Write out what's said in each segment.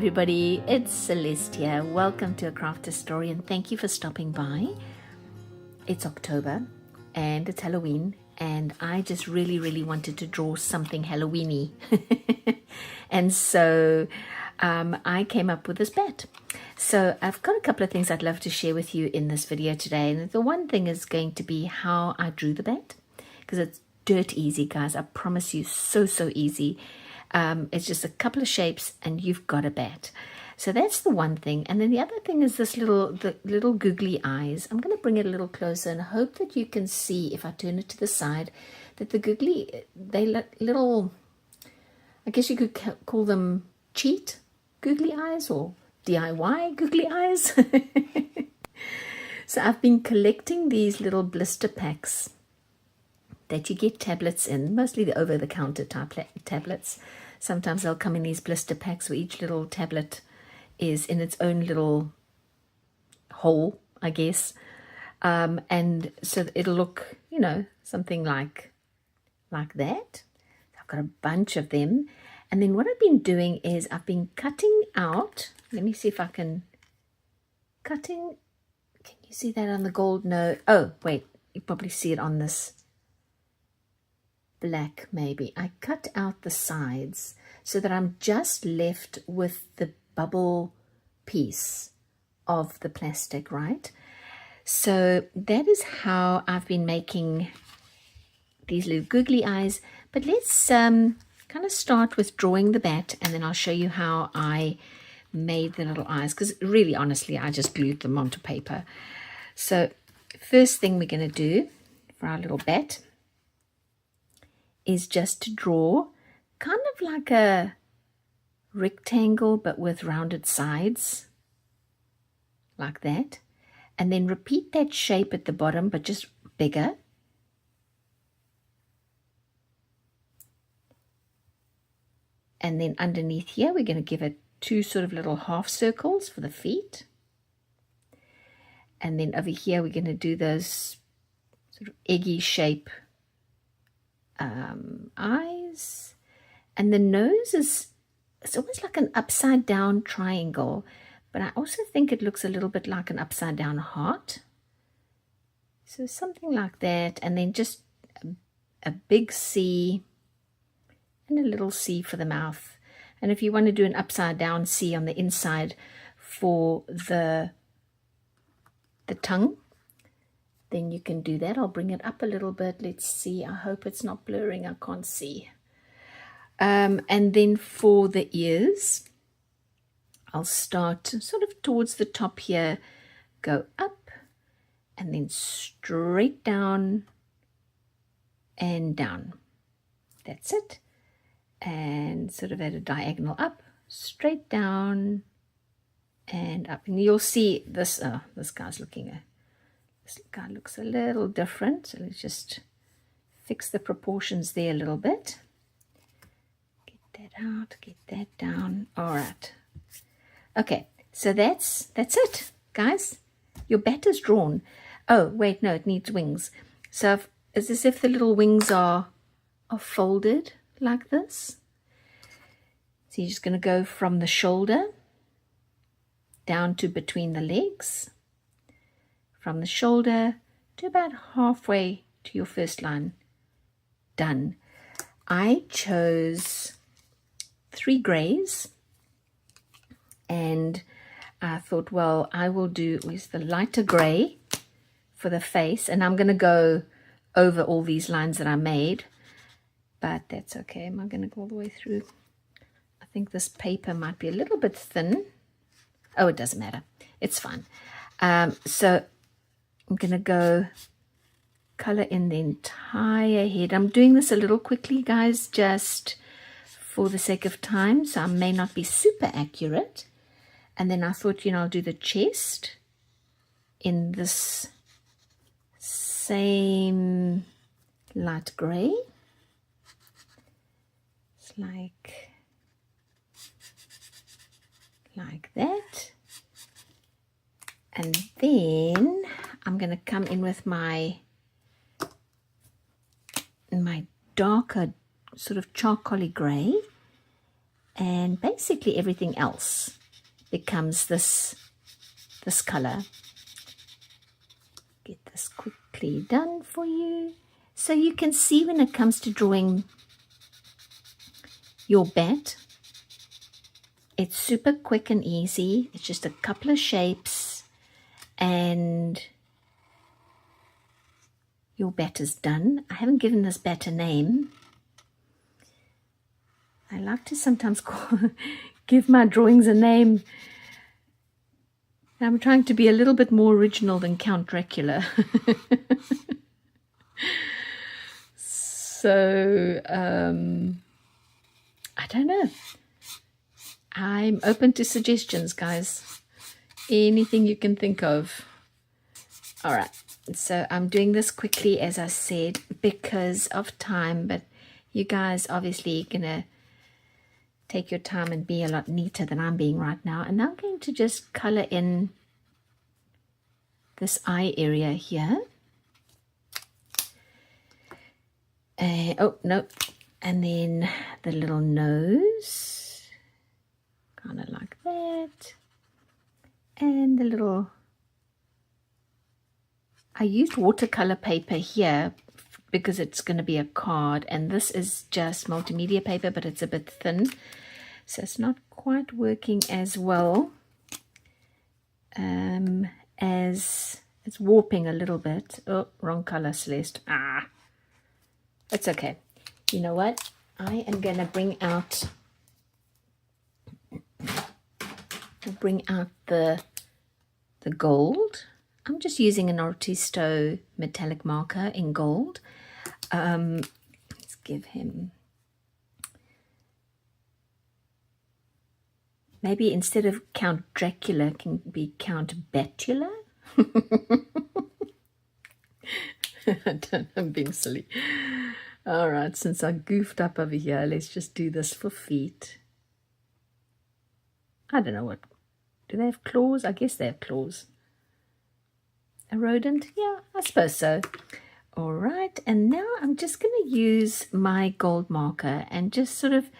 everybody, it's Celeste here. Welcome to A Crafter's Story and thank you for stopping by. It's October and it's Halloween and I just really wanted to draw something Halloweeny. And so I came up with this bat. So I've got a couple of things I'd love to share with you in this video today. And the one thing is going to be how I drew the bat, because it's dirt easy, guys. I promise you, so easy. It's just a couple of shapes and you've got a bat. So that's the one thing. And then the other thing is this the little googly eyes. I'm going to bring it a little closer and hope that you can see, if I turn it to the side, that the googly, they little, I guess you could call them cheat googly eyes or DIY googly eyes. So I've been collecting these little blister packs that you get tablets in, mostly the over-the-counter type tablets. Sometimes they'll come in these blister packs where each little tablet is in its own little hole, I guess. And so it'll look, you know, something like that. I've got a bunch of them. And then what I've been doing is I've been cutting out, let me see if I can, can you see that on the gold? No. Oh, wait, you probably see it on this black maybe. I cut out the sides so that I'm just left with the bubble piece of the plastic, right? So that is how I've been making these little googly eyes. But let's kind of start with drawing the bat, and then I'll show you how I made the little eyes, because really honestly I just glued them onto paper. So first thing we're going to do for our little bat is just to draw kind of like a rectangle but with rounded sides, like that, and then repeat that shape at the bottom but just bigger. And then underneath here we're going to give it two sort of little half circles for the feet, and then over here we're going to do those sort of eggy shape eyes, and the nose is, it's almost like an upside down triangle, but I also think it looks a little bit like an upside down heart, so something like that. And then just a big C and a little C for the mouth. And if you want to do an upside down C on the inside for the tongue, then you can do that. I'll bring it up a little bit. Let's see. I hope it's not blurring. I can't see. And then for the ears, I'll start sort of towards the top here, go up, and then straight down and down. That's it. And sort of at a diagonal up, straight down and up. And you'll see this, this guy's looking this guy looks a little different, so let's just fix the proportions there a little bit. Get that out, get that down. All right. Okay, so that's it, guys. Your bat is drawn. Oh, wait, no, it needs wings. So it's as if the little wings are folded like this. So you're just going to go from the shoulder down to between the legs, from the shoulder to about halfway to your first line. Done. I chose 3 grays, and I thought, well, I will do with the lighter gray for the face, and I'm going to go over all these lines that I made, but that's okay. Am I going to go all the way through? I think this paper might be a little bit thin. Oh, it doesn't matter. It's fine. So I'm going to go color in the entire head. I'm doing this a little quickly, guys, just for the sake of time, so I may not be super accurate. And then I thought, you know, I'll do the chest in this same light gray. It's like that. And then I'm going to come in with my darker sort of charcoaly gray and basically everything else becomes this color. Get this quickly done for you. So you can see when it comes to drawing your bat, it's super quick and easy. It's just a couple of shapes and your bat is done. I haven't given this bat a name. I like to sometimes give my drawings a name. I'm trying to be a little bit more original than Count Dracula. So, I don't know. I'm open to suggestions, guys. Anything you can think of. All right. So I'm doing this quickly, as I said, because of time. But you guys obviously going to take your time and be a lot neater than I'm being right now. And I'm going to just color in this eye area here. Oh, no. And then the little nose. Kind of like that. And the little... I used watercolor paper here because it's going to be a card. And this is just multimedia paper, but it's a bit thin. So it's not quite working as well as it's warping a little bit. Oh, wrong color, Celeste. Ah, it's okay. You know what? I am going to bring out the gold. I'm just using an Artisto metallic marker in gold. Let's give him... Maybe instead of Count Dracula, can be Count Batula? I'm being silly. All right, since I goofed up over here, let's just do this for feet. I don't know what. Do they have claws? I guess they have claws. A rodent? Yeah, I suppose so. All right, and now I'm just going to use my gold marker and just sort of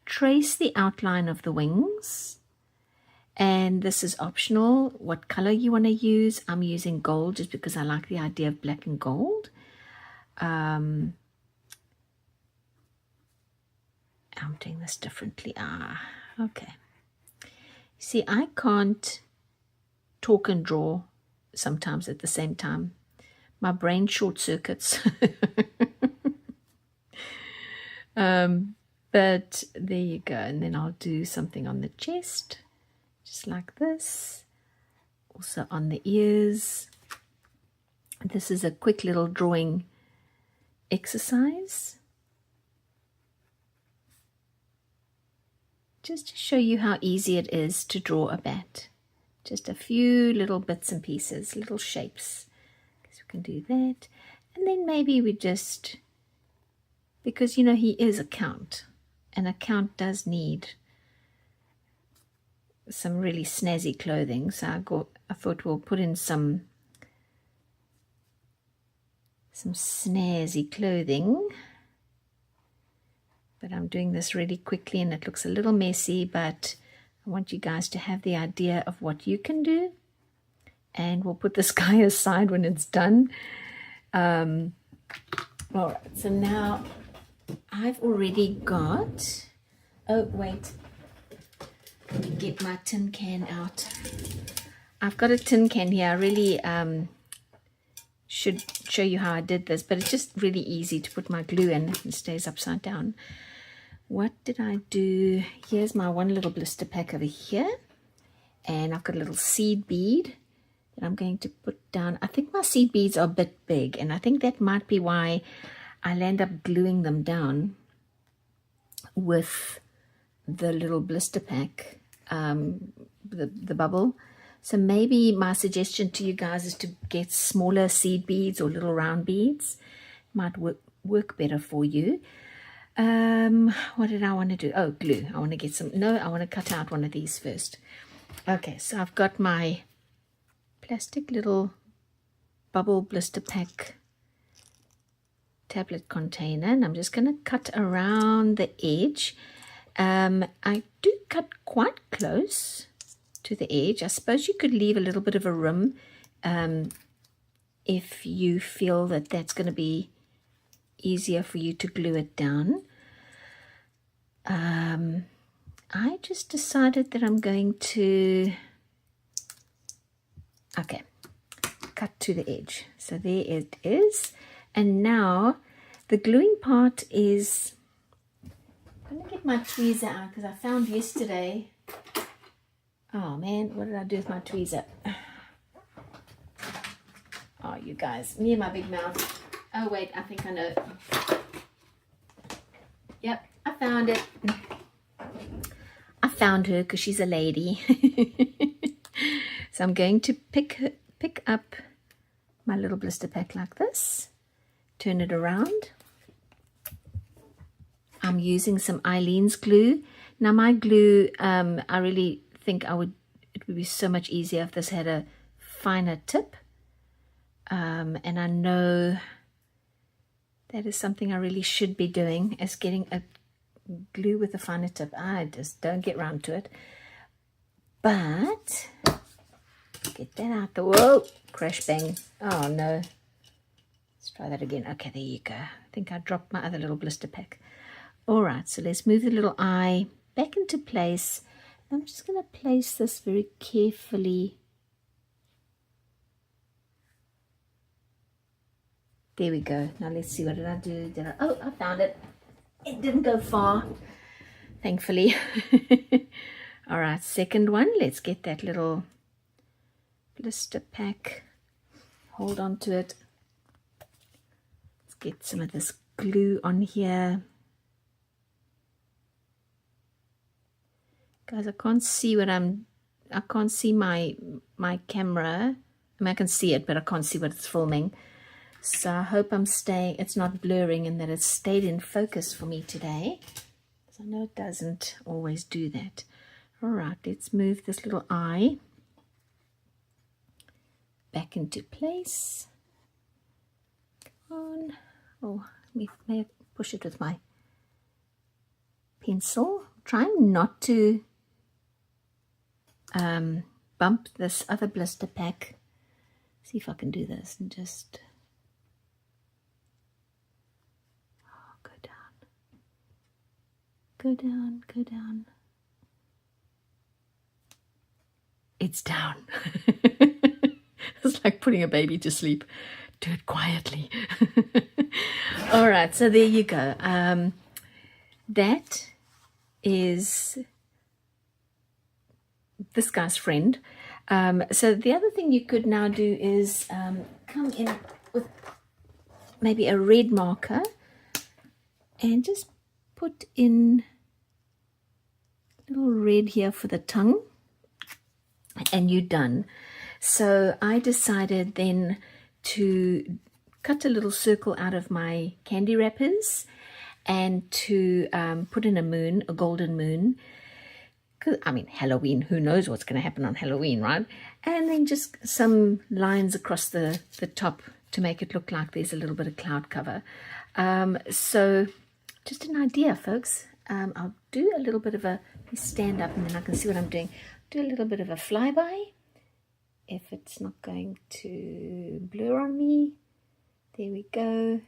trace the outline of the wings. And this is optional what color you want to use. I'm using gold just because I like the idea of black and gold. I'm doing this differently. Okay. See, I can't talk and draw sometimes at the same time. My brain short circuits. But there you go. And then I'll do something on the chest, just like this. Also on the ears. This is a quick little drawing exercise, just to show you how easy it is to draw a bat. Just a few little bits and pieces, little shapes. So we can do that. And then maybe we just, because you know he is a count, and a count does need some really snazzy clothing. So I thought we'll put in some snazzy clothing. But I'm doing this really quickly and it looks a little messy, but I want you guys to have the idea of what you can do. And we'll put this guy aside when it's done. All right, so now I've already got... Oh, wait. Let me get my tin can out. I've got a tin can here. I really should show you how I did this, but it's just really easy to put my glue in. It stays upside down. What did I do? Here's my one little blister pack over here. And I've got a little seed bead that I'm going to put down. I think my seed beads are a bit big, and I think that might be why I'll end up gluing them down with the little blister pack, the bubble. So maybe my suggestion to you guys is to get smaller seed beads or little round beads. Might work better for you. What did I want to do? Oh, glue. I want to get some. No, I want to cut out one of these first. Okay, so I've got my plastic little bubble blister pack tablet container, and I'm just going to cut around the edge. I do cut quite close to the edge. I suppose you could leave a little bit of a rim if you feel that that's going to be easier for you to glue it down. I just decided that I'm going to, okay, cut to the edge. So there it is. And now the gluing part is, I'm going to get my tweezer out because I found yesterday, oh man, what did I do with my tweezer? Oh, you guys, me and my big mouth. Oh wait, I think I know. Yep, I found it. I found her because she's a lady. So I'm going to pick up my little blister pack like this, turn it around. I'm using some Eileen's glue. Now my glue, I really think it would be so much easier if this had a finer tip. And I know that is something I really should be doing, is getting a glue with a finer tip. I just don't get round to it. But get that out the, whoa, crash bang. Oh no. Let's try that again. Okay, there you go. I think I dropped my other little blister pack. All right, so let's move the little eye back into place. I'm just going to place this very carefully. There we go. Now let's see, what did I do? Oh, I found it. It didn't go far, thankfully. All right, second one. Let's get that little blister pack. Hold on to it. Let's get some of this glue on here. Guys, I can't see I can't see my camera. I mean, I can see it, but I can't see what it's filming. So I hope it's not blurring and that it's stayed in focus for me today. So I know it doesn't always do that. All right, let's move this little eye back into place. Come on. Oh, may I push it with my pencil. Trying not to bump this other blister pack. See if I can do this and just... Go down, go down. It's down. It's like putting a baby to sleep. Do it quietly. All right, so there you go. That is this guy's friend. So the other thing you could now do is come in with maybe a red marker and just put in a little red here for the tongue, and you're done. So I decided then to cut a little circle out of my candy wrappers and to put in a moon, a golden moon. I mean, Halloween, who knows what's going to happen on Halloween, right? And then just some lines across the top to make it look like there's a little bit of cloud cover. So just an idea, folks. I'll do a little bit of a stand up and then I can see what I'm doing. Do a little bit of a flyby. If it's not going to blur on me. There we go.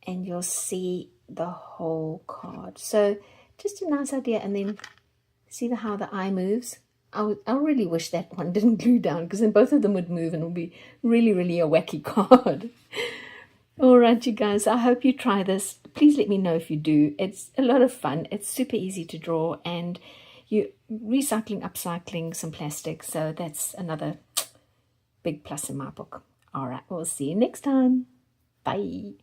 And you'll see the whole card. So just a nice idea. And then see how the eye moves. I really wish that one didn't glue down, because then both of them would move and it would be really, really a wacky card. All right, you guys, I hope you try this. Please let me know if you do. It's a lot of fun. It's super easy to draw, and you're recycling, upcycling some plastic. So that's another big plus in my book. All right, we'll see you next time. Bye.